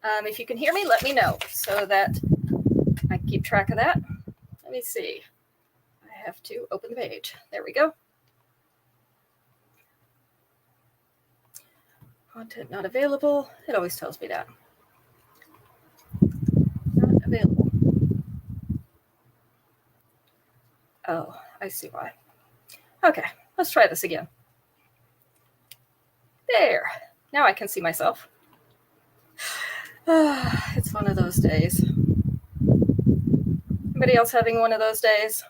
If you can hear me, let me know so that I can keep track of that. Let me see. I have to open the page. There we go. Content not available. It always tells me that. Not available. Oh, I see why. Okay, let's try this again. There. Now I can see myself. It's one of those days. Anybody else having one of those days?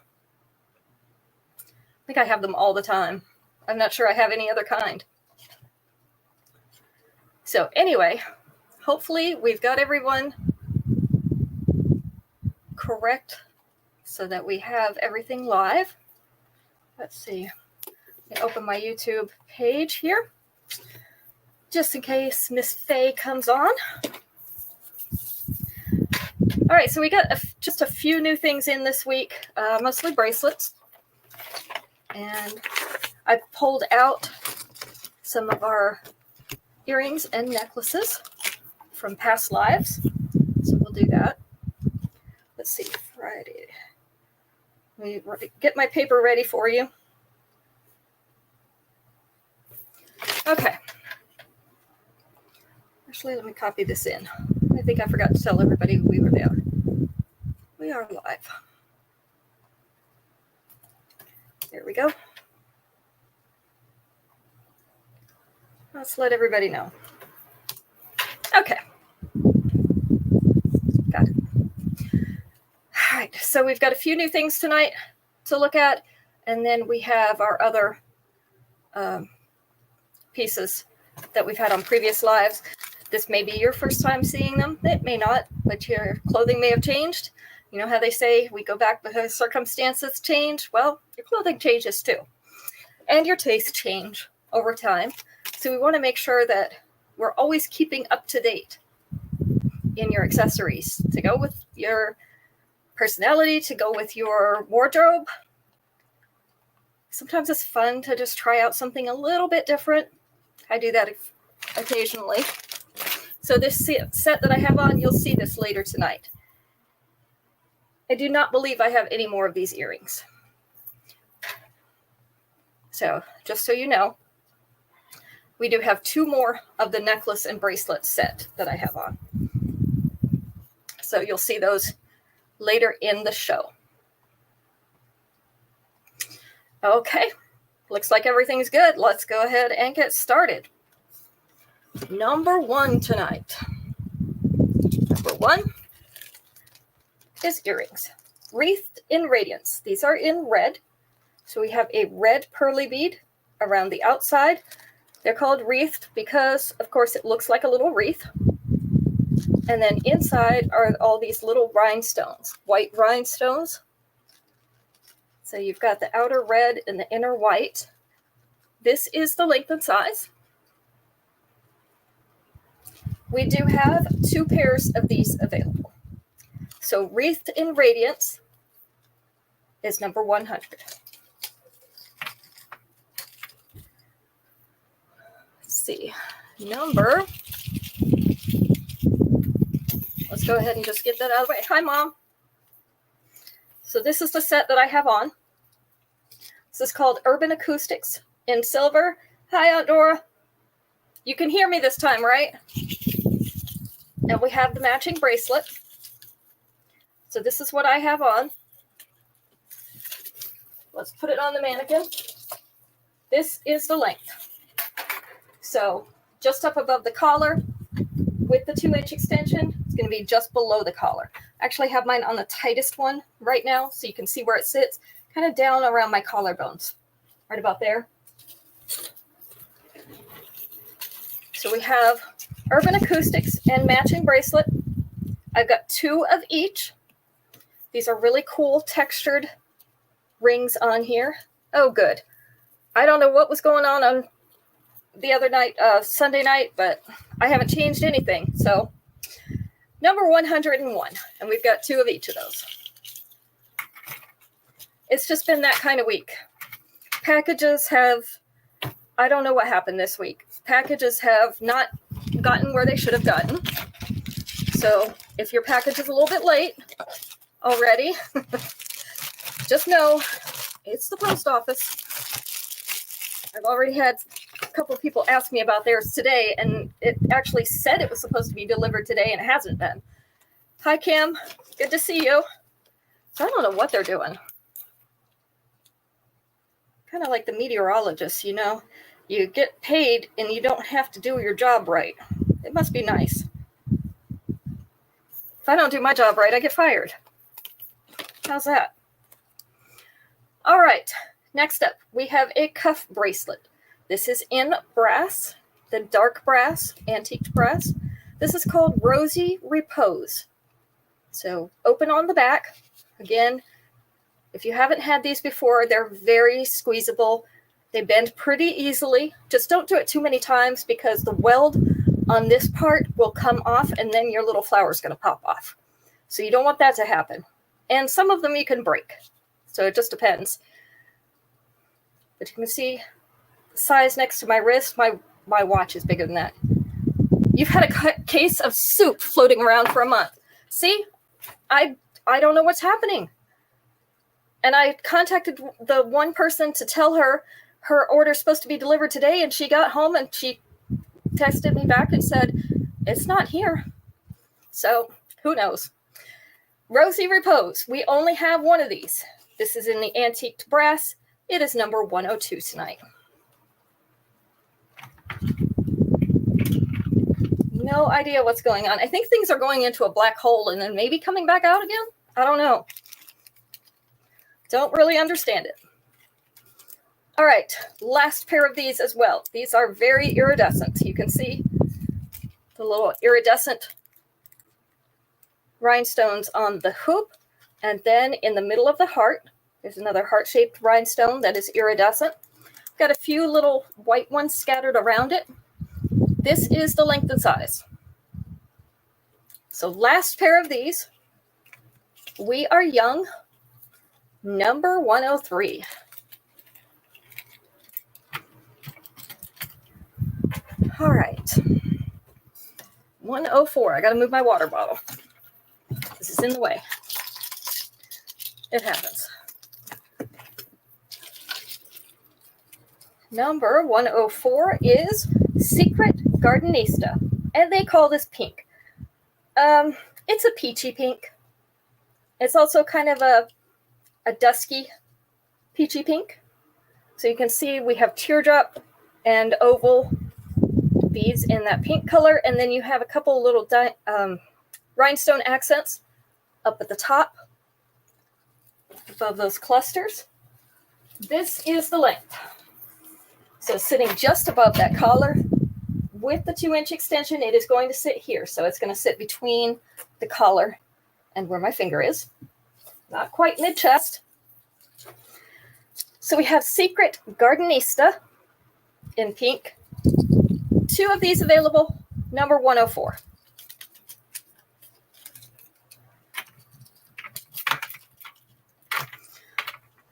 I think I have them all the time. I'm not sure I have any other kind. So anyway, hopefully we've got everyone correct so that we have everything live. Let's see. Let me open my YouTube page here, just in case Miss Faye comes on. All right, so we got just a few new things in this week, mostly bracelets. And I pulled out some of our earrings and necklaces from past lives. So we'll do that. Let's see, Friday. Let me get my paper ready for you. Okay. Actually, let me copy this in. I think I forgot to tell everybody we were there. We are live. There we go. Let's let everybody know. Okay. Got it. All right, so we've got a few new things tonight to look at, and then we have our other pieces that we've had on previous lives. This may be your first time seeing them. It may not, but your clothing may have changed. You know how they say we go back because circumstances change? Well, your clothing changes too. And your tastes change over time. So we want to make sure that we're always keeping up to date in your accessories to go with your personality, to go with your wardrobe. Sometimes it's fun to just try out something a little bit different. I do that occasionally. So this set that I have on, you'll see this later tonight. I do not believe I have any more of these earrings. So just so you know, we do have 2 more of the necklace and bracelet set that I have on. So you'll see those later in the show. Okay, looks like everything's good. Let's go ahead and get started. Number 1 tonight. Number 1 is earrings. Wreathed in Radiance. These are in red. So we have a red pearly bead around the outside. They're called wreathed because, of course, it looks like a little wreath. And then inside are all these little rhinestones, white rhinestones. So you've got the outer red and the inner white. This is the length and size. We do have 2 pairs of these available. So Wreathed in Radiance is number 100. Let's see. Number. Let's go ahead and just get that out of the way. Hi, Mom. So this is the set that I have on. This is called Urban Acoustics in silver. Hi, Aunt Dora. You can hear me this time, right? And we have the matching bracelet. So this is what I have on. Let's put it on the mannequin. This is the length. So just up above the collar with the 2-inch extension, it's going to be just below the collar. I actually have mine on the tightest one right now, so you can see where it sits, kind of down around my collarbones, right about there. So we have Urban Acoustics and matching bracelet. I've got 2 of each. These are really cool textured rings on here. Oh, good. I don't know what was going on the other night, Sunday night, but I haven't changed anything. So number 101, and we've got 2 of each of those. It's just been that kind of week. Packages have, I don't know what happened this week. Packages have not gotten where they should have gotten. So if your package is a little bit late already, just know it's the post office. I've already had a couple of people ask me about theirs today, and it actually said it was supposed to be delivered today, and it hasn't been. Hi, Kim. Good to see you. So I don't know what they're doing. Kind of like the meteorologists, you know. You get paid, and you don't have to do your job right. It must be nice. If I don't do my job right, I get fired. How's that? All right. Next up, we have a cuff bracelet. This is in brass, the dark brass, antiqued brass. This is called Rosy Repose. So open on the back. Again, if you haven't had these before, they're very squeezable. They bend pretty easily. Just don't do it too many times because the weld on this part will come off and then your little flower is going to pop off. So you don't want that to happen. And some of them you can break. So it just depends. But you can see the size next to my wrist. My watch is bigger than that. You've had a case of soup floating around for a month. See, I don't know what's happening. And I contacted the one person to tell her her order's supposed to be delivered today, and she got home and she texted me back and said, it's not here. So who knows? Rosy Repose. We only have one of these. This is in the antiqued brass. It is number 102 tonight. No idea what's going on. I think things are going into a black hole and then maybe coming back out again. I don't know. Don't really understand it. All right, last pair of these as well. These are very iridescent. You can see the little iridescent rhinestones on the hoop. And then in the middle of the heart, there's another heart-shaped rhinestone that is iridescent. Got a few little white ones scattered around it. This is the length and size. So last pair of these. We Are Young, number 103. All right. 104. I got to move my water bottle. This is in the way. It happens. Number 104 is Secret Gardenista, and they call this pink. It's a peachy pink. It's also kind of a dusky peachy pink. So you can see we have teardrop and oval beads in that pink color, and then you have a couple little rhinestone accents up at the top above those clusters. This is the length. So sitting just above that collar with the 2-inch extension, it is going to sit here. So it's going to sit between the collar and where my finger is. Not quite mid-chest. So we have Secret Gardenista in pink. 2 of these available, number 104.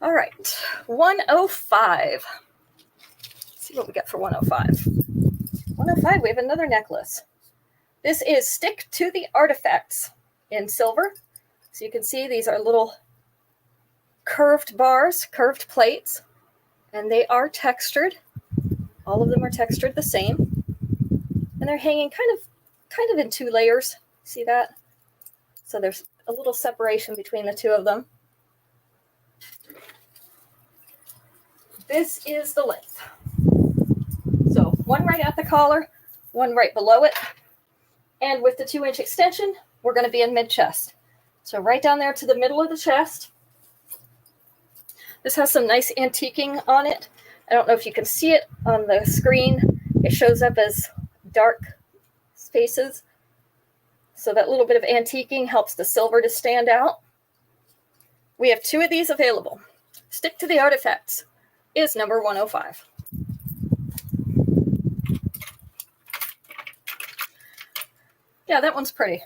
All right, 105. See what we got for 105. 105, we have another necklace. This is Stick to the Artifacts in silver. So you can see these are little curved bars, curved plates, and they are textured. All of them are textured the same. And they're hanging kind of in 2 layers. See that? So there's a little separation between the 2 of them. This is the length. So one right at the collar, one right below it. And with the 2-inch extension, we're going to be in mid-chest. So right down there to the middle of the chest. This has some nice antiquing on it. I don't know if you can see it on the screen. It shows up as dark spaces. So that little bit of antiquing helps the silver to stand out. We have 2 of these available. Stick to the Artifacts is number 105. Yeah, that one's pretty.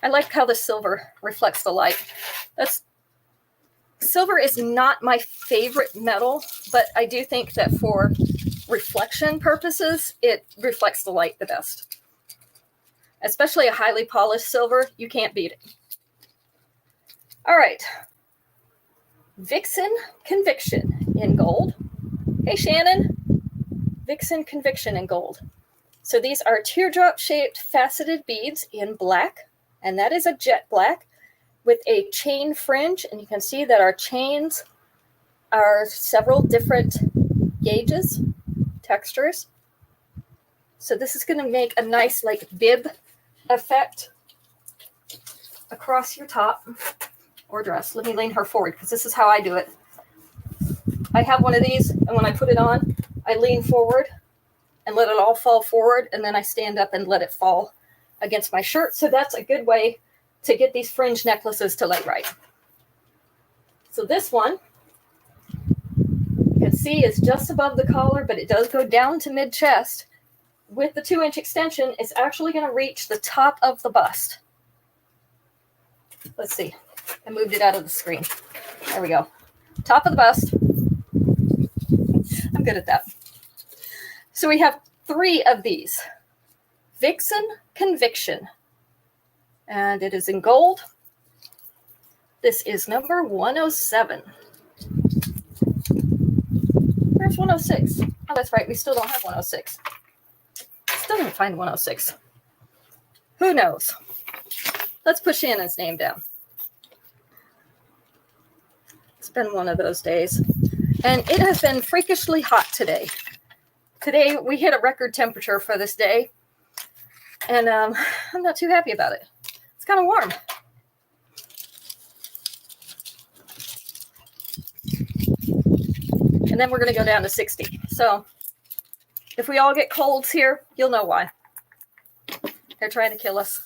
I like how the silver reflects the light. Silver is not my favorite metal, but I do think that for reflection purposes, it reflects the light the best. especially a highly polished silver. You can't beat it. All right. Vixen Conviction in gold. Hey, Shannon. Vixen Conviction in gold. So these are teardrop-shaped faceted beads in black, and that is a jet black with a chain fringe, and you can see that our chains are several different gauges, textures. So this is going to make a nice like bib effect across your top or dress. Let me lean her forward because this is how I do it. I have one of these, and when I put it on, I lean forward and let it all fall forward, and then I stand up and let it fall against my shirt. So that's a good way to get these fringe necklaces to lay right. So this one, you can see is just above the collar, but it does go down to mid-chest. With the 2-inch extension, it's actually going to reach the top of the bust. Let's see. I moved it out of the screen. There we go. Top of the bust. I'm good at that. So we have 3 of these. Vixen Conviction. And it is in gold. This is number 107. Where's 106? Oh, that's right. We still don't have 106. Still didn't find 106. Who knows? Let's put Shannon's name down. It's been one of those days. And it has been freakishly hot today. Today, we hit a record temperature for this day. And I'm not too happy about it. It's kind of warm. And then we're going to go down to 60. So if we all get colds here, you'll know why. They're trying to kill us.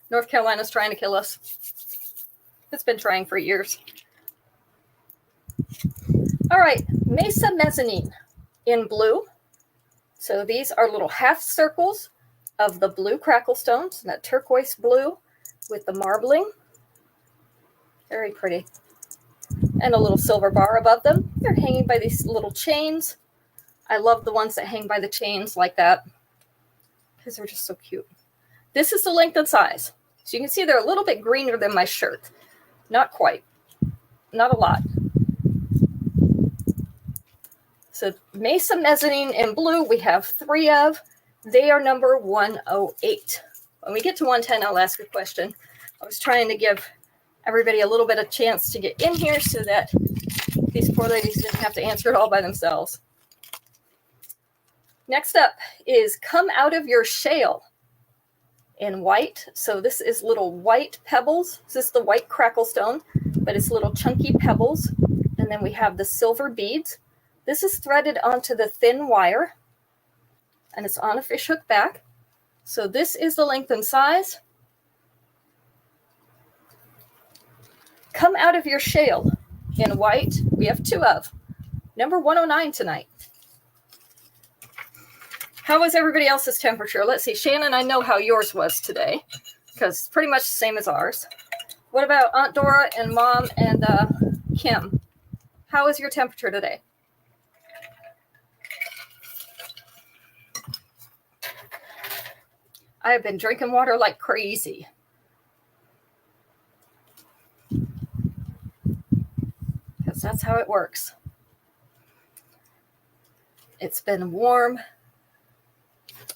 North Carolina's trying to kill us. It's been trying for years. All right, Mesa Mezzanine in blue. So these are little half circles of the blue crackle stones, that turquoise blue with the marbling. Very pretty. And a little silver bar above them. They're hanging by these little chains. I love the ones that hang by the chains like that because they're just so cute. This is the length and size. So you can see they're a little bit greener than my shirt. Not quite. Not a lot. So Mesa Mezzanine in blue, we have 3 of. They are number 108. When we get to 110, I'll ask a question. I was trying to give everybody a little bit of chance to get in here so that these poor ladies didn't have to answer it all by themselves. Next up is Come Out of Your Shale in white. So this is little white pebbles. This is the white crackle stone, but it's little chunky pebbles. And then we have the silver beads. This is threaded onto the thin wire, and it's on a fishhook back. So this is the length and size. Come Out of Your Shale in white. We have 2 of. Number 109 tonight. How was everybody else's temperature? Let's see. Shannon, I know how yours was today because it's pretty much the same as ours. What about Aunt Dora and Mom and Kim? How is your temperature today? I have been drinking water like crazy. Because that's how it works. It's been warm.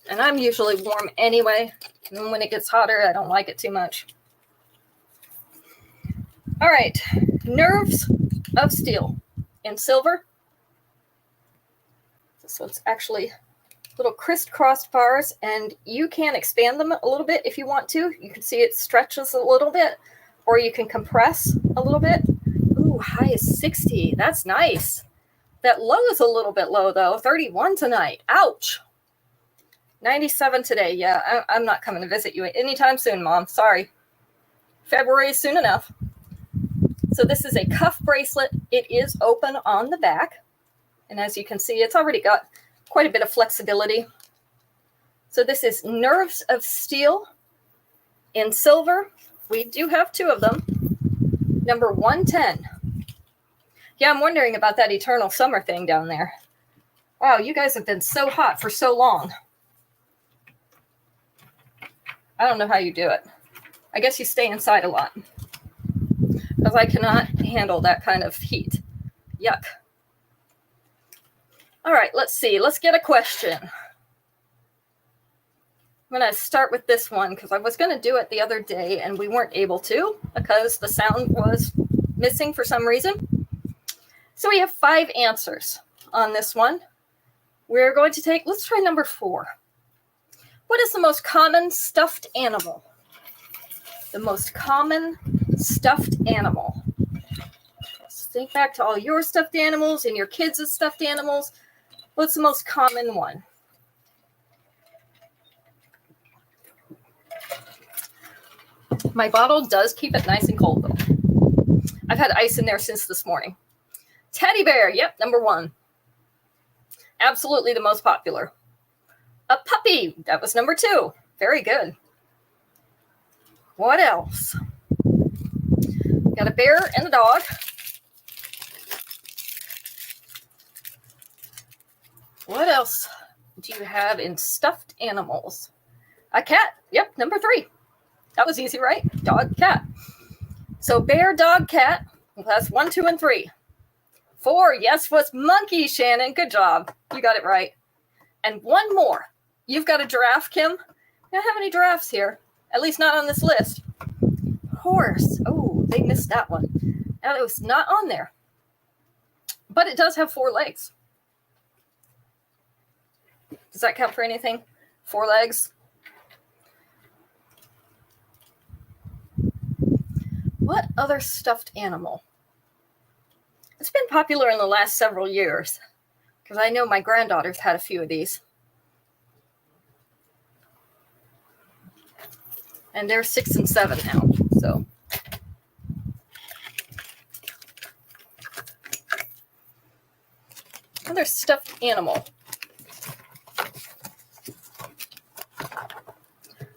And I'm usually warm anyway. And when it gets hotter, I don't like it too much. All right. Nerves of Steel in silver. So it's actually little crisscross bars, and you can expand them a little bit if you want to. You can see it stretches a little bit, or you can compress a little bit. Ooh, high is 60. That's nice. That low is a little bit low, though. 31 tonight. Ouch. 97 today. Yeah, I'm not coming to visit you anytime soon, Mom. Sorry. February is soon enough. So this is a cuff bracelet. It is open on the back. And as you can see, it's already got quite a bit of flexibility. So this is Nerves of Steel in silver. We do have 2 of them. Number 110. Yeah, I'm wondering about that eternal summer thing down there. Wow, you guys have been so hot for so long. I don't know how you do it. I guess you stay inside a lot, because I cannot handle that kind of heat. Yuck. All right, let's see. Let's get a question. I'm going to start with this one because I was going to do it the other day and we weren't able to because the sound was missing for some reason. So we have 5 answers on this one. We're going to take, let's try number 4. What is the most common stuffed animal? The most common stuffed animal. Let's think back to all your stuffed animals and your kids' stuffed animals. What's the most common one? My bottle does keep it nice and cold, though. I've had ice in there since this morning. Teddy bear, yep, number 1. Absolutely the most popular. A puppy, that was number 2. Very good. What else? Got a bear and a dog. What else do you have in stuffed animals? A cat, yep, number 3. That was easy, right? Dog, cat. So bear, dog, cat. Well, that's 1, 2, and 3. 4, yes, was monkey, Shannon. Good job. You got it right. And 1 more. You've got a giraffe, Kim. I don't have any giraffes here. At least not on this list. Horse. Oh, they missed that one. Now, it was not on there. But it does have 4 legs. Does that count for anything? 4 legs? What other stuffed animal? It's been popular in the last several years because I know my granddaughters had a few of these. And they're 6 and 7 now, so. Another stuffed animal.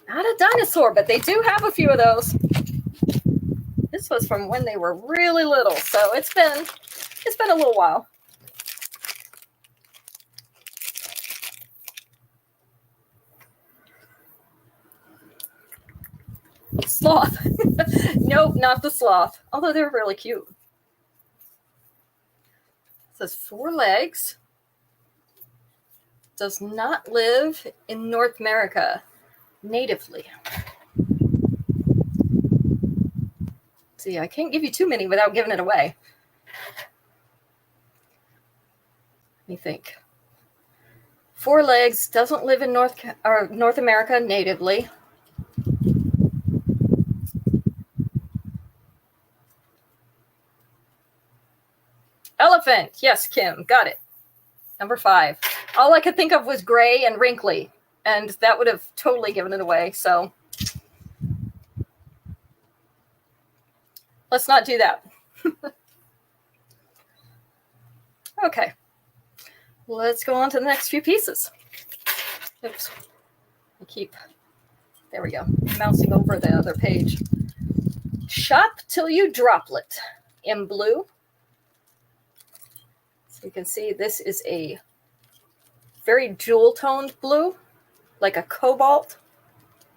Not a dinosaur, but they do have a few of those. This was from when they were really little, so it's been a little while. Sloth. Nope, not the sloth. Although they're really cute. It says 4 legs. Does not live in North America natively. See, I can't give you too many without giving it away. Let me think. 4 legs, doesn't live in North America natively. Elephant. Yes, Kim, got it. Number 5. All I could think of was gray and wrinkly, and that would have totally given it away, so let's not do that. Okay. Let's go on to the next few pieces. Oops. There we go. Mousing over the other page. Shop till you droplet in blue. So you can see this is a very jewel-toned blue, like a cobalt,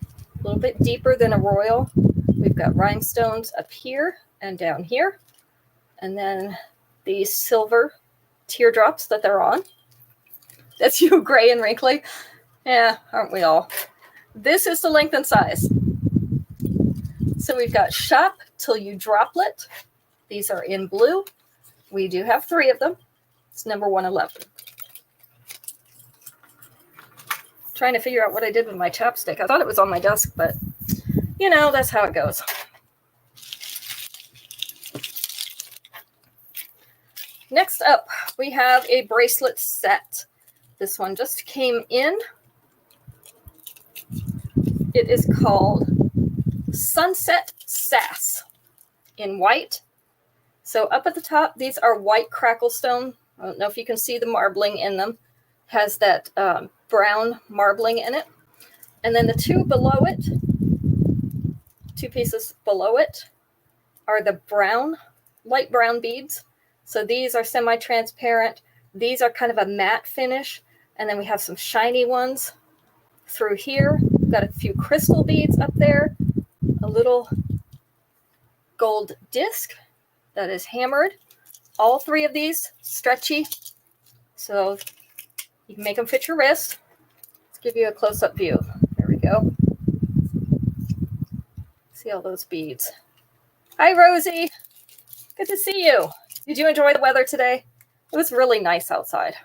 a little bit deeper than a royal. We've got rhinestones up here and down here, and then these silver teardrops that they're on. That's you, gray and wrinkly. Yeah, aren't we all? This is the length and size. So we've got shop till you droplet. These are in blue. We do have 3 of them. It's number 111. Trying to figure out what I did with my chapstick. I thought it was on my desk, but you know, that's how it goes. Next up, we have a bracelet set. This one just came in. It is called Sunset Sass in white. So up at the top, these are white crackle stone. I don't know if you can see the marbling in them. Has that brown marbling in it. And then the 2 below it, 2 pieces below it, are the brown, light brown beads. So these are semi-transparent. These are kind of a matte finish. And then we have some shiny ones through here, got a few crystal beads up there, a little gold disc that is hammered. All three of these stretchy, so you can make them fit your wrist. Let's give you a close-up view. There we go. See all those beads. Hi, Rosie. Good to see you. Did you enjoy the weather today? It was really nice outside.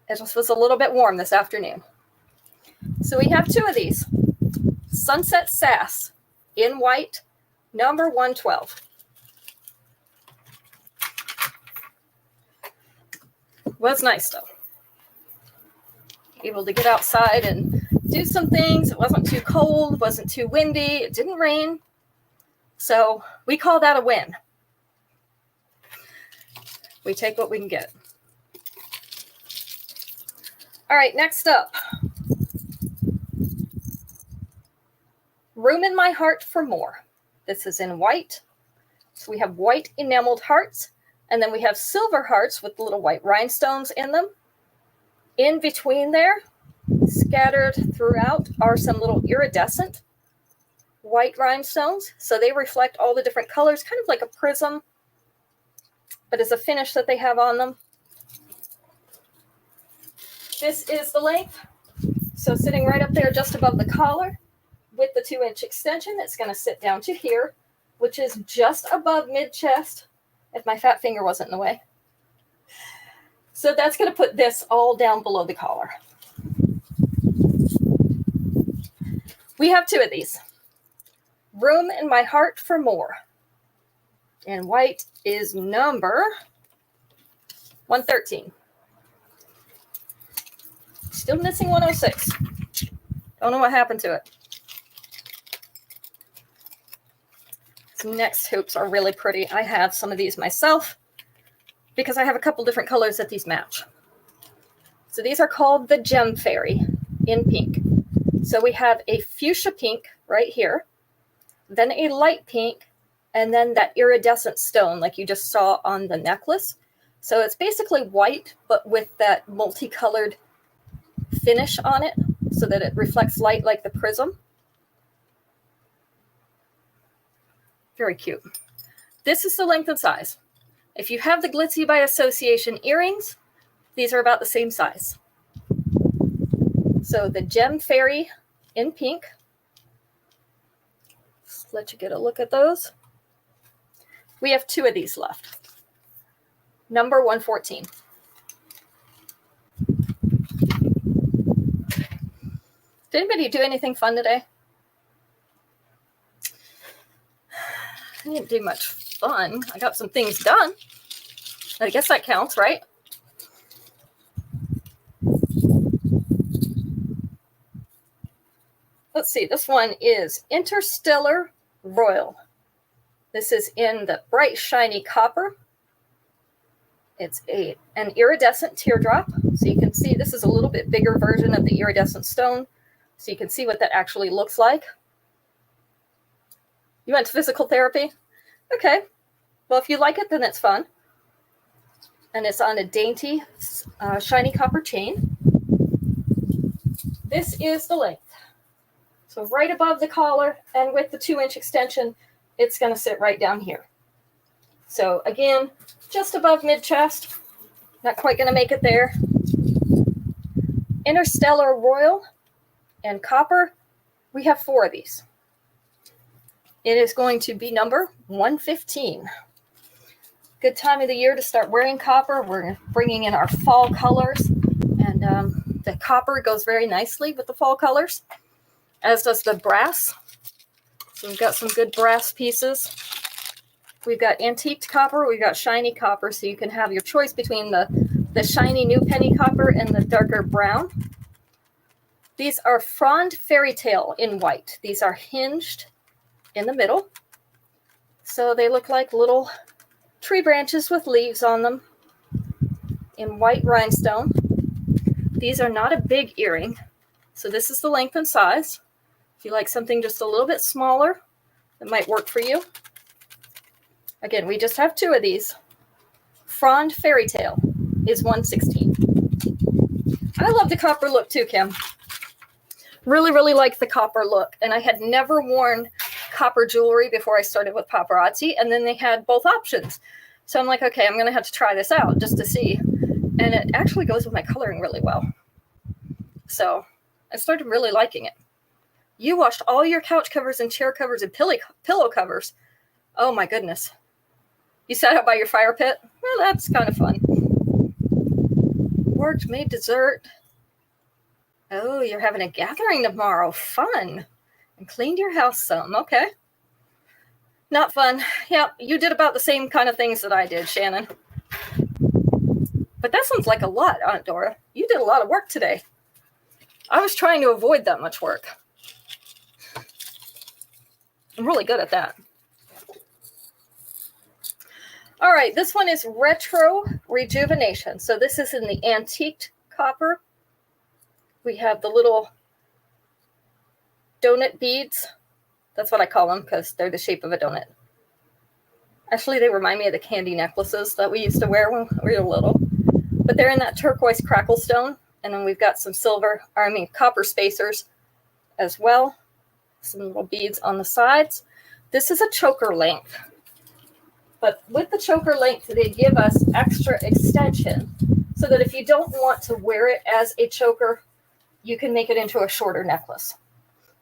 It just was a little bit warm this afternoon. So we have two of these. Sunset Sass in white, number 112. Was nice though. Able to get outside and do some things. It wasn't too cold, wasn't too windy, it didn't rain. So we call that a win. We take what we can get. All right, next up. Room in My Heart for More. This is in white. So we have white enameled hearts, and then we have silver hearts with little white rhinestones in them. In between there, scattered throughout, are some little iridescent white rhinestones. So they reflect all the different colors, kind of like a prism, but it's a finish that they have on them. This is the length. So sitting right up there just above the collar with the 2-inch extension, it's going to sit down to here, which is just above mid-chest, if my fat finger wasn't in the way. So that's going to put this all down below the collar. We have two of these. Room in My Heart for More. And white is number 113. Still missing 106. Don't know what happened to it. These next hoops are really pretty. I have some of these myself because I have a couple different colors that these match. So these are called the Gem Fairy in pink. So we have a fuchsia pink right here, then a light pink, and then that iridescent stone like you just saw on the necklace. So it's basically white, but with that multicolored finish on it so that it reflects light like the prism. Very cute. This is the length and size. If you have the Glitzy by Association earrings, these are about the same size. So the Gem Fairy in pink. Just let you get a look at those. We have two of these left. Number 114. Did anybody do anything fun today? I didn't do much fun. I got some things done. I guess that counts, right? Let's see. This one is Interstellar Royal. This is in the bright, shiny copper. It's an iridescent teardrop. So you can see this is a little bit bigger version of the iridescent stone. So you can see what that actually looks like. You went to physical therapy? Okay. Well, if you like it, then it's fun. And it's on a dainty, shiny copper chain. This is the length. So right above the collar and with the 2-inch extension, it's going to sit right down here. So again, just above mid-chest. Not quite going to make it there. Interstellar Royal and copper. We have 4 of these. It is going to be number 115. Good time of the year to start wearing copper. We're bringing in our fall colors, and the copper goes very nicely with the fall colors, as does the brass. So we've got some good brass pieces. We've got antiqued copper. We've got shiny copper, so you can have your choice between the shiny new penny copper and the darker brown. These are Frond Fairy Tale in white. These are hinged in the middle. So they look like little tree branches with leaves on them in white rhinestone. These are not a big earring. So this is the length and size. If you like something just a little bit smaller, it might work for you. Again, we just have 2 of these. Frond Fairy Tale is 116. I love the copper look too, Kim. Really, really like the copper look. And I had never worn copper jewelry before I started with Paparazzi. And then they had both options. So I'm like, okay, I'm going to have to try this out just to see. And it actually goes with my coloring really well. So I started really liking it. You washed all your couch covers and chair covers and pillow covers. Oh my goodness. You sat out by your fire pit? Well, that's kind of fun. Worked, made dessert. Oh, you're having a gathering tomorrow. Fun. And cleaned your house some. Okay. Not fun. Yeah, you did about the same kind of things that I did, Shannon. But that sounds like a lot, Aunt Dora. You did a lot of work today. I was trying to avoid that much work. I'm really good at that. All right, this one is Retro Rejuvenation. So this is in the antiqued copper. We have the little donut beads. That's what I call them because they're the shape of a donut. Actually, they remind me of the candy necklaces that we used to wear when we were little. But they're in that turquoise crackle stone. And then we've got some copper spacers as well. Some little beads on the sides. This is a choker length. But with the choker length, they give us extra extension so that if you don't want to wear it as a choker, you can make it into a shorter necklace.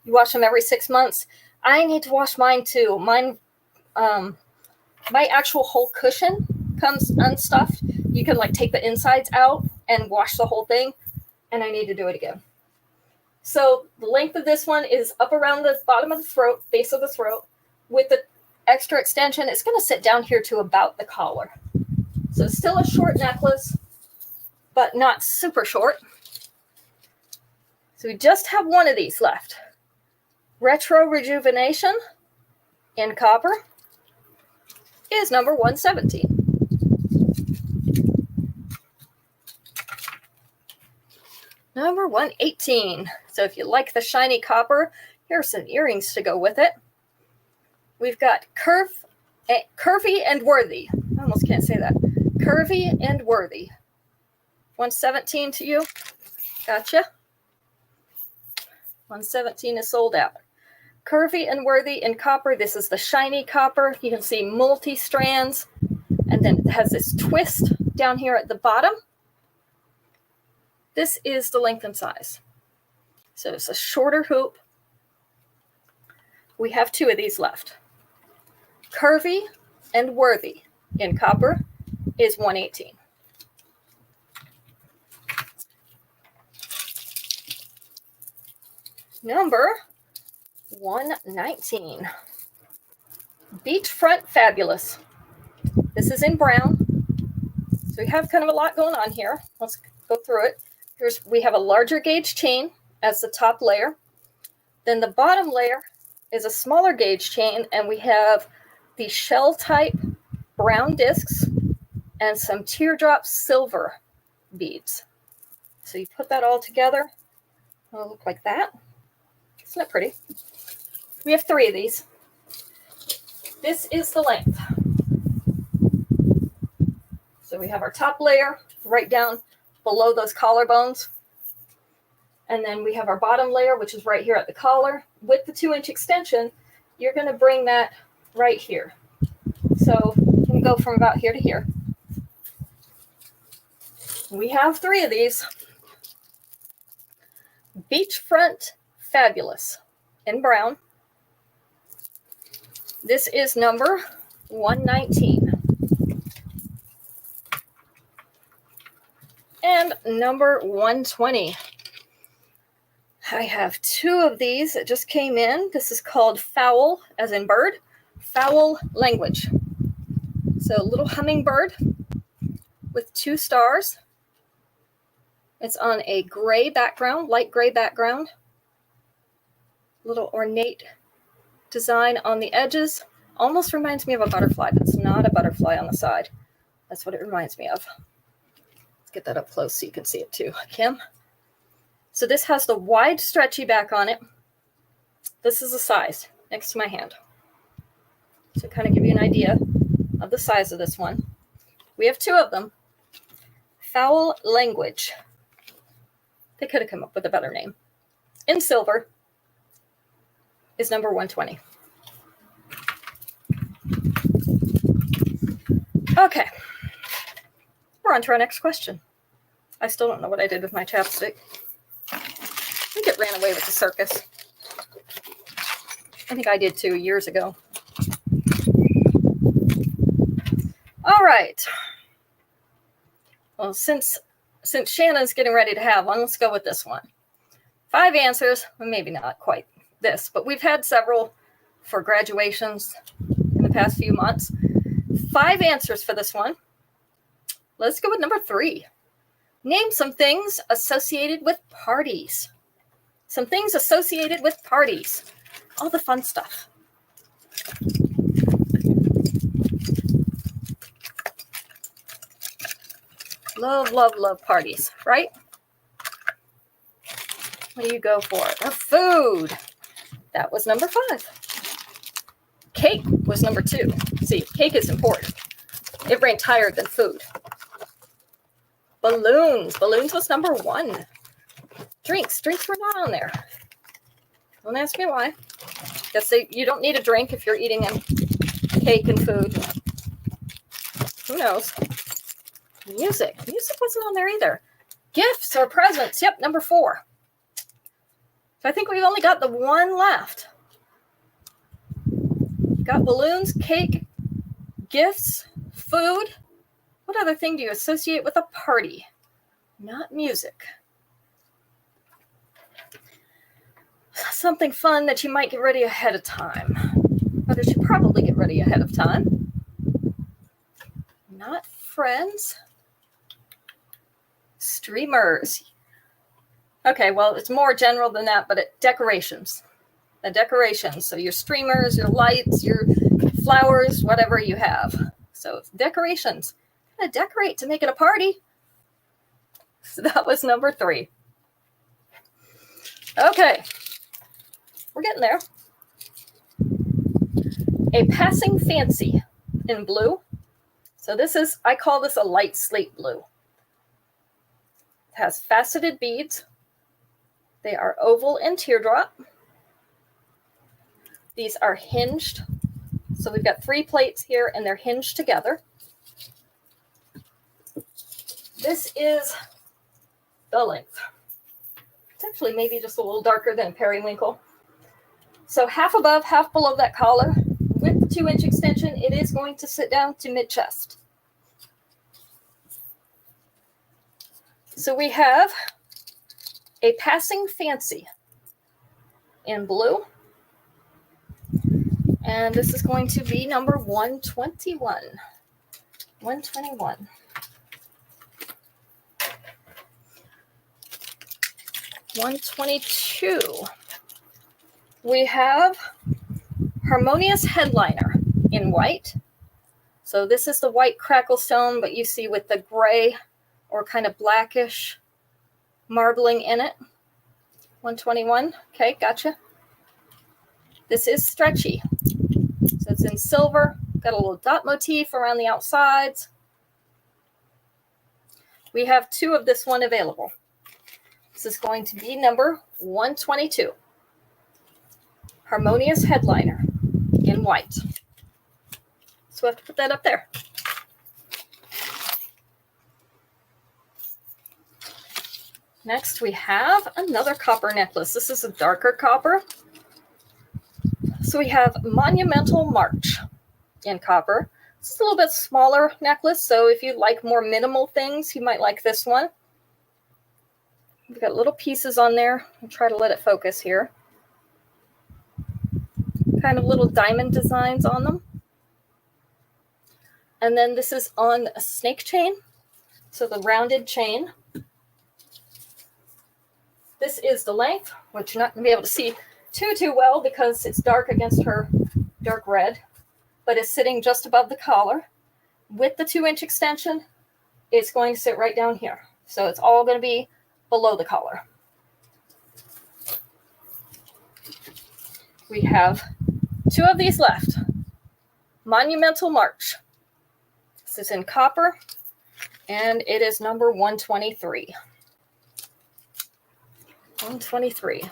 You wash them every 6 months. I need to wash mine too. Mine, my actual whole cushion comes unstuffed. You can like take the insides out and wash the whole thing. And I need to do it again. So the length of this one is up around the bottom of the throat, base of the throat. With the extra extension, it's going to sit down here to about the collar. So it's still a short necklace, but not super short. So we just have one of these left. Retro Rejuvenation in copper is number 117. Number 118. So if you like the shiny copper, here are some earrings to go with it. We've got Curvy and Worthy. I almost can't say that. Curvy and Worthy. 117 to you. Gotcha. 117 is sold out. Curvy and Worthy in copper. This is the shiny copper. You can see multi-strands. And then it has this twist down here at the bottom. This is the length and size. So it's a shorter hoop. We have two of these left. Curvy and Worthy in copper is 118. Number 119. Beachfront Fabulous. This is in brown. So we have kind of a lot going on here. Let's go through it. We have a larger gauge chain as the top layer. Then the bottom layer is a smaller gauge chain, and we have the shell type brown discs and some teardrop silver beads. So you put that all together, it'll look like that. Isn't that pretty? We have three of these. This is the length. So we have our top layer right down below those collarbones. And then we have our bottom layer, which is right here at the collar. With the 2-inch extension, you're going to bring that right here. So you can go from about here to here. We have three of these. Beachfront Fabulous in brown. This is number 119. And number 120. I have two of these that just came in. This is called Fowl, as in bird. Fowl Language. So a little hummingbird with 2 stars. It's on a gray background, light gray background. Little ornate design on the edges. Almost reminds me of a butterfly, but it's not a butterfly on the side. That's what it reminds me of. Let's get that up close so you can see it too, Kim. So this has the wide stretchy back on it. This is the size next to my hand. So kind of give you an idea of the size of this one. We have two of them. Fowl Language. They could have come up with a better name. in silver is number 120. Okay, we're on to our next question. I still don't know what I did with my chapstick. I think it ran away with the circus. I think I did too years ago. All right. Well, since Shannon's getting ready to have one, let's go with this one. 5 answers, well, maybe not quite this, but we've had several for graduations in the past few months. 5 answers for this one. Let's go with number 3. Name some things associated with parties. Some things associated with parties. All the fun stuff. Love, love, love parties, right? What do you go for? The food. That was number 5. Cake was number 2. See, cake is important. It ranked higher than food. Balloons. Balloons was number 1. Drinks. Drinks were not on there. Don't ask me why. Guess you don't need a drink if you're eating cake and food. Who knows? Music. Music wasn't on there either. Gifts or presents. Yep, number 4. So I think we've only got the one left. Got balloons, cake, gifts, food. What other thing do you associate with a party? Not music. Something fun that you might get ready ahead of time. Or that you probably get ready ahead of time. Not friends. Streamers. Okay, well, it's more general than that, but decorations. The decorations. So your streamers, your lights, your flowers, whatever you have. So decorations. Kind of decorate to make it a party. So that was number 3. Okay. We're getting there. A passing fancy in blue. So this is, I call this a light slate blue. It has faceted beads. They are oval and teardrop. These are hinged. So we've got 3 plates here and they're hinged together. This is the length. It's actually maybe just a little darker than periwinkle. So half above, half below that collar. With the 2-inch extension, it is going to sit down to mid-chest. So we have a passing fancy in blue. And this is going to be number 121. 121. $122. We have Harmonious Headliner in white. So this is the white crackle stone, but you see with the gray or kind of blackish marbling in it. 121. Okay, gotcha. This is stretchy. So it's in silver. Got a little dot motif around the outsides. We have 2 of this one available. This is going to be number 122. Harmonious Headliner in white. So we have to put that up there. Next, we have another copper necklace. This is a darker copper. So we have Monumental March in copper. This is a little bit smaller necklace, so if you like more minimal things, you might like this one. We've got little pieces on there. I'll try to let it focus here. Kind of little diamond designs on them. And then this is on a snake chain, so the rounded chain. This is the length, which you're not going to be able to see too well because it's dark against her dark red, but it's sitting just above the collar. With the 2-inch extension, it's going to sit right down here. So it's all going to be below the collar. We have 2 of these left. Monumental March. This is in copper, and it is number 123. 123.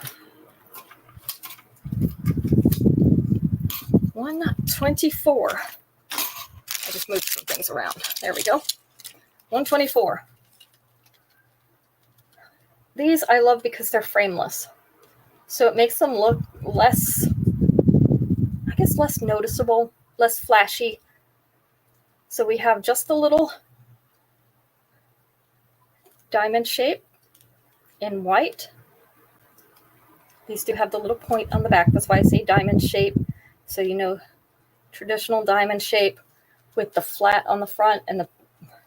124. I just moved some things around. There we go. 124. These I love because they're frameless. So it makes them look less, I guess, less noticeable, less flashy. So we have just the little diamond shape in white. These do have the little point on the back. That's why I say diamond shape. So you know, traditional diamond shape with the flat on the front and the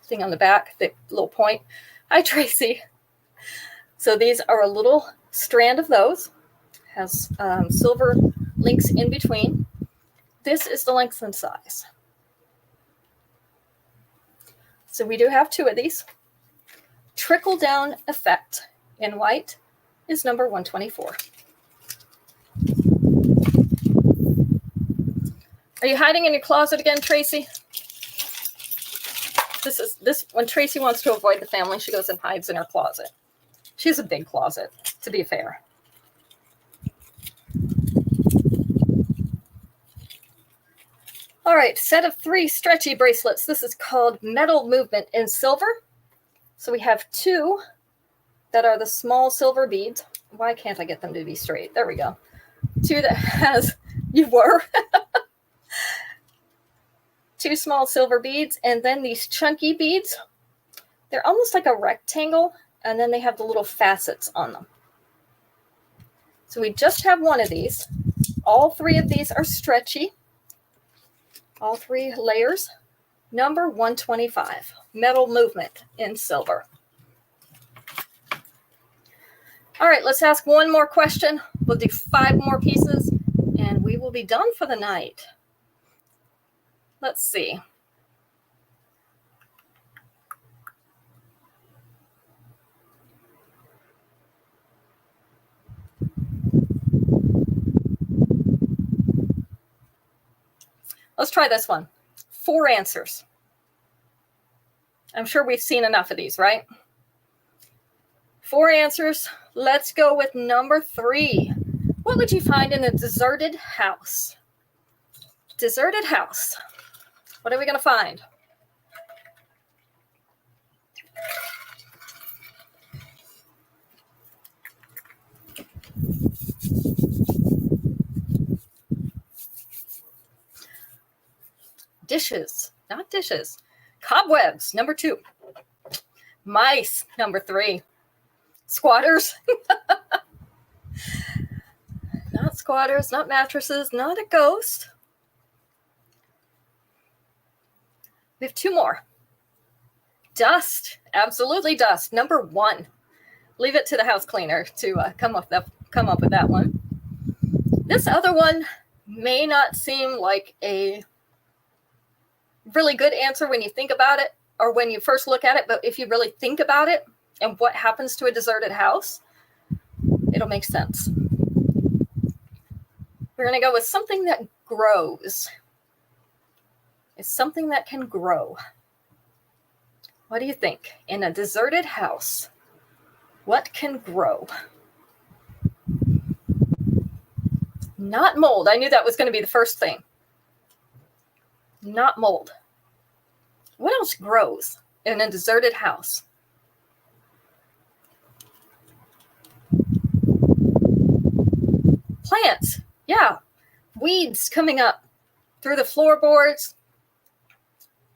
thing on the back, the little point. Hi, Tracy. So these are a little strand of those. Has silver links in between. This is the length and size. So we do have 2 of these. Trickle down effect in white is number 124. Are you hiding in your closet again, Tracy? This when Tracy wants to avoid the family, she goes and hides in her closet. She has a big closet, to be fair. All right, set of 3 stretchy bracelets. This is called Metal Movement in silver. So we have 2 that are the small silver beads. Why can't I get them to be straight? There we go. 2 that has, you were. 2 small silver beads, and then these chunky beads. They're almost like a rectangle, and then they have the little facets on them. So we just have 1 of these. All 3 of these are stretchy. All 3 layers. Number 125, Metal Movement in silver. All right, let's ask 1 more question. We'll do 5 more pieces, and we will be done for the night. Let's see. Let's try this one. 4 answers. I'm sure we've seen enough of these, right? 4 answers. Let's go with number 3. What would you find in a deserted house? Deserted house. What are we going to find? Dishes, not dishes. Cobwebs, number 2. Mice, number 3. Squatters. Not squatters, not mattresses, not a ghost. We have 2 more. Dust, absolutely dust, number 1. Leave it to the house cleaner to come up with that one. This other one may not seem like a really good answer when you think about it or when you first look at it, but if you really think about it and what happens to a deserted house, it'll make sense. We're going to go with something that grows. It's something that can grow. What do you think? In a deserted house, what can grow? Not mold. I knew that was going to be the first thing. Not mold. What else grows in a deserted house? Plants. Yeah. Weeds coming up through the floorboards.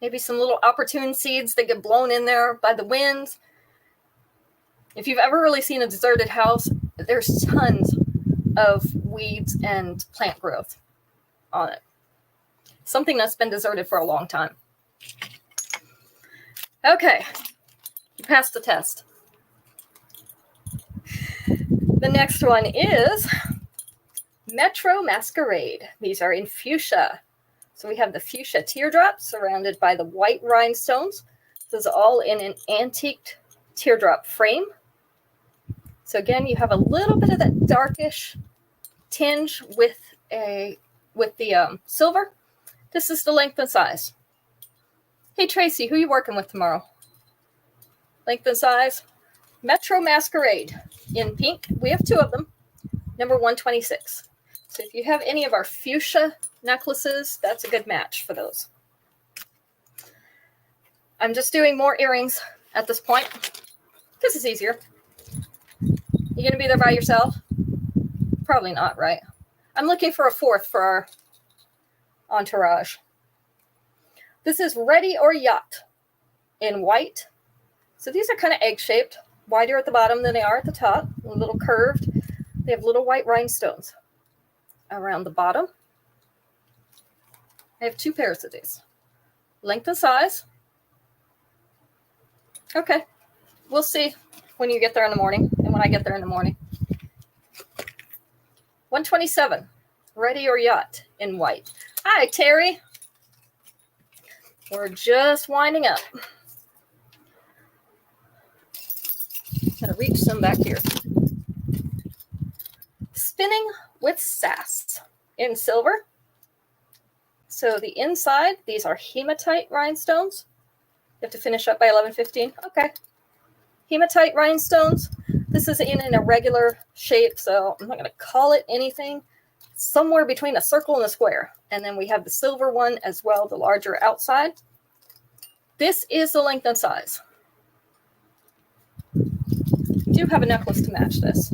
Maybe some little opportune seeds that get blown in there by the wind. If you've ever really seen a deserted house, there's tons of weeds and plant growth on it. Something that's been deserted for a long time. Okay, you passed the test. The next one is Metro Masquerade. These are in fuchsia. So we have the fuchsia teardrop surrounded by the white rhinestones. This is all in an antiqued teardrop frame. So again, you have a little bit of that darkish tinge with the silver. This is the length and size. Hey, Tracy, who are you working with tomorrow? Length and size. Metro Masquerade in pink. We have 2 of them. Number 126. So if you have any of our fuchsia necklaces, that's a good match for those. I'm just doing more earrings at this point because it's easier. You gonna be there by yourself? Probably not, right? I'm looking for a fourth for our entourage. This is Ready or Yacht in white. So these are kind of egg-shaped, wider at the bottom than they are at the top, a little curved. They have little white rhinestones around the bottom. I have 2 pairs of these. Length and size. Okay, we'll see when you get there in the morning and when I get there in the morning. 127, Ready or Yacht in white. Hi, Terry. We're just winding up. Gotta reach some back here. Spinning with Sass in silver. So the inside, these are hematite rhinestones. You have to finish up by 11:15. Okay. Hematite rhinestones. This is in an irregular shape, so I'm not going to call it anything. Somewhere between a circle and a square. And then we have the silver one as well, the larger outside. This is the length and size. I do have a necklace to match this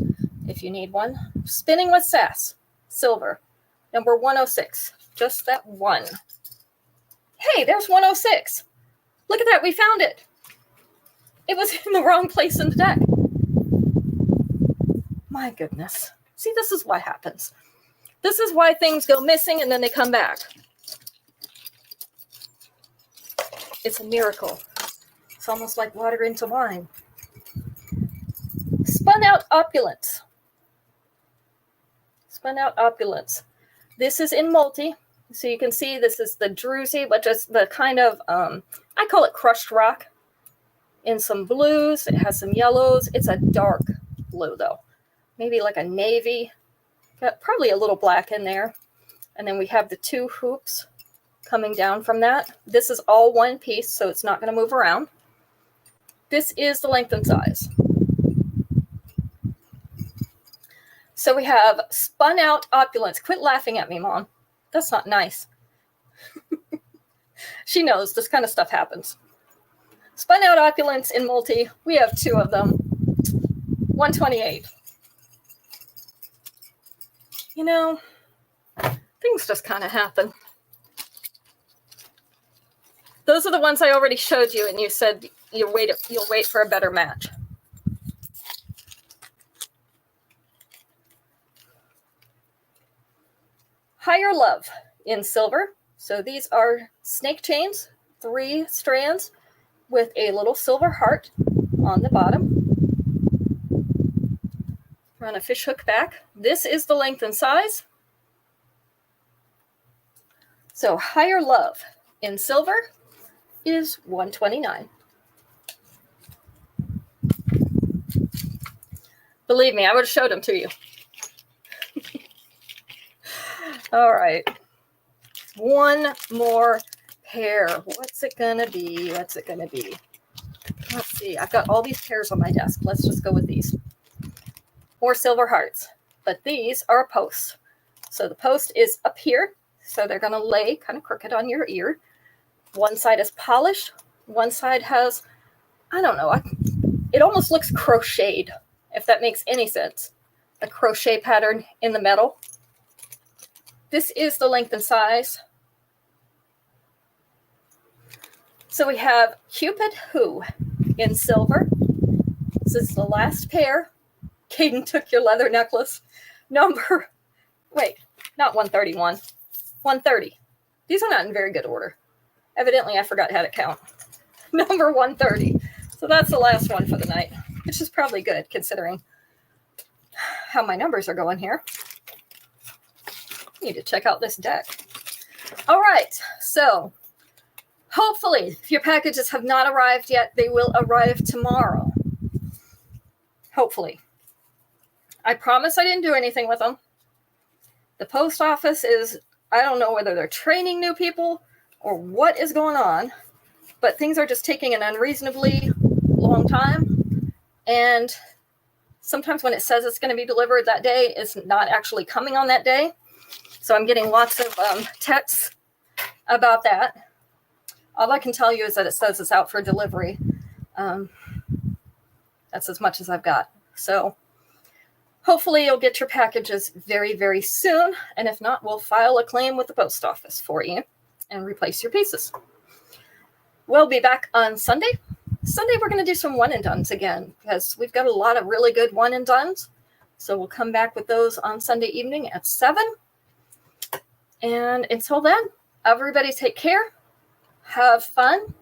if you need one. Spinning with Sass, silver, number 106. Just that one. Hey, there's 106. Look at that, we found it. It was in the wrong place in the deck. My goodness. See, this is what happens. This is why things go missing and then they come back. It's a miracle. It's almost like water into wine. Spun out opulence. Spun out opulence. This is in multi. So you can see this is the druzy, but just the kind of, I call it crushed rock. In some blues, it has some yellows. It's a dark blue though. Maybe like a navy. Got probably a little black in there. And then we have the 2 hoops coming down from that. This is all one piece, so it's not going to move around. This is the length and size. So we have spun out opulence. Quit laughing at me, Mom. That's not nice. She knows this kind of stuff happens. Spun out opulence in multi. We have 2 of them. 128. You know, things just kind of happen. Those are the ones I already showed you, and you said you'll wait for a better match. Higher Love in silver. So these are snake chains, 3 strands with a little silver heart on the bottom. Run a fish hook back. This is the length and size. So Higher Love in silver is 129. Believe me, I would have showed them to you. All right. 1 more pair. What's it gonna be? What's it gonna be? Let's see. I've got all these pairs on my desk. Let's just go with these. 4 silver hearts. But these are a post. So the post is up here. So they're gonna lay kind of crooked on your ear. One side is polished. One side has, I don't know, it almost looks crocheted, if that makes any sense. A crochet pattern in the metal. This is the length and size. So we have Cupid Who in silver. This is the last pair. Caden took your leather necklace. Number, wait, not 131, 130. These are not in very good order. Evidently, I forgot how to count. Number 130. So that's the last one for the night, which is probably good considering how my numbers are going here. Need to check out this deck. All right, so hopefully, if your packages have not arrived yet, they will arrive tomorrow. Hopefully. I promise I didn't do anything with them. The post office is, I don't know whether they're training new people or what is going on, but things are just taking an unreasonably long time. And sometimes when it says it's going to be delivered that day, it's not actually coming on that day. So I'm getting lots of texts about that. All I can tell you is that it says it's out for delivery. That's as much as I've got. So hopefully you'll get your packages very, very soon. And if not, we'll file a claim with the post office for you and replace your pieces. We'll be back on Sunday. Sunday, we're going to do some one and dones again because we've got a lot of really good one and dones. So we'll come back with those on Sunday evening at 7. And until then, everybody take care. Have fun.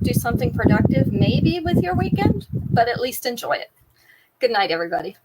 Do something productive, maybe with your weekend, but at least enjoy it. Good night, everybody.